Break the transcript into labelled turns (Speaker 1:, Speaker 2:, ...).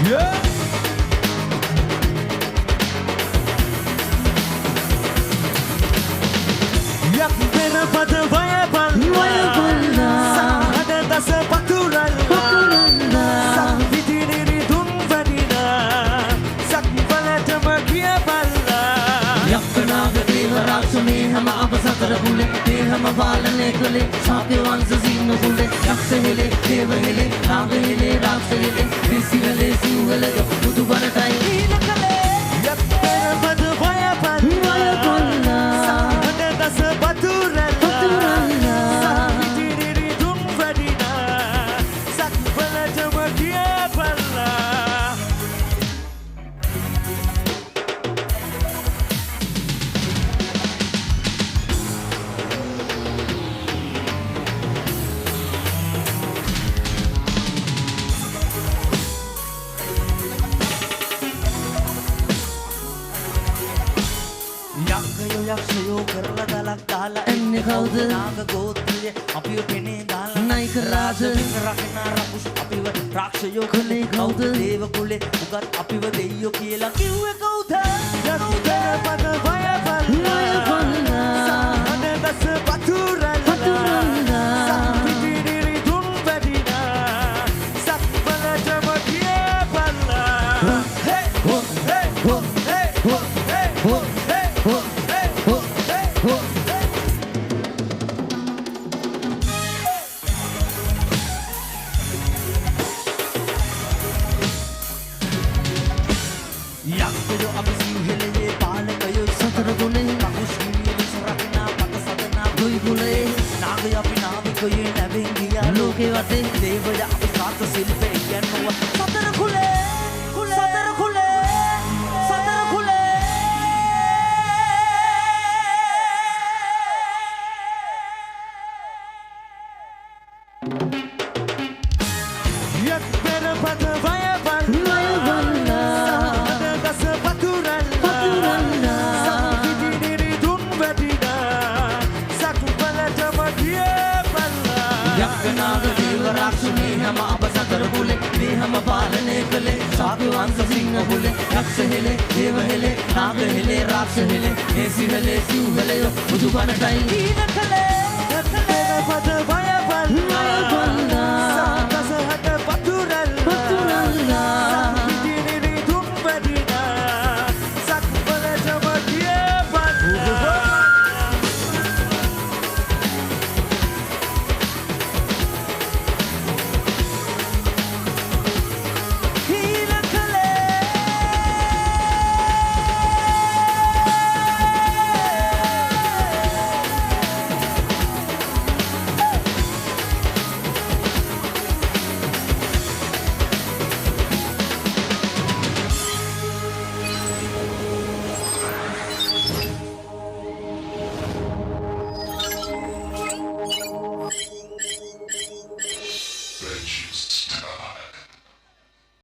Speaker 1: Yeah. Yak mera pad vaya balla. Sada dasa paturalla. Sak vidiri dun vadina. Sak balata magiya balla.
Speaker 2: Yaknaga deva rakshane hama abasatara bule hama balane kale sape vansa sinu bule yaksa hele deva hele naga hele raksa hele desi hele budu banatai
Speaker 1: Ila kale. Yak mera pad vaya balla. Sada dasa paturalla. Sak vidiri dun vadina. Sak balata magiya balla. යක්ෂයෝ කරලා ගලක් දාලා
Speaker 2: එන්නේ කවුද?
Speaker 1: නාග ගෝත්‍රය අපිව පෙනේ දාලා
Speaker 2: Naik raja.
Speaker 1: රකින්න රකුස් අපිව රාක්ෂයෝ
Speaker 2: කළේ කවුද?
Speaker 1: දේව කුලේ උගත් අපිව දෙයියෝ කියලා කිව්වේ කවුද? යක්ෂයෝ පද වය බල්ලා සාහන දස පතුරල්ලා සම්පිතිරි දුන් වැඩිනා සක්බලටම කිය බල්ලා හේ හෝ හේ හෝ හේ හෝ හේ හෝ යක්ෂයෝ අපි සිංහලයේ පාලකයෝ
Speaker 2: සතර ගුණේ
Speaker 1: රකුස් ගිනියලු සරකිනා පත සදනා
Speaker 2: දුයි ගුණේ
Speaker 1: නාගය අපි නාවිකයේ නැවෙන් ගියා
Speaker 2: ලෝකේ වටේ
Speaker 1: දේවය අපි සාත ශිල්පේ කියනවා සතර කුලේ සතර කුලේ සතර කුලේ යක් පෙර පද වය බල්ලා සාහන දස පතුරල්ලා සම්පිතිරි දුන් වැඩිනා සක්බලටම ගිය බල්ලා
Speaker 2: යක්නාග දේව රක්ෂණේ හැම අපසතර බුලේ මේ හැම පාලනය කළේ සාපි වංශ සිංහ බුලේ යක්ෂ හෙලේ දේව හෙලේ නාග හෙලේ රාක්ෂ හෙලේ හේසි හෙලේ සිව් හෙලේ බුදු බණටයි
Speaker 1: ඊන කලේ පද වය බල්ලා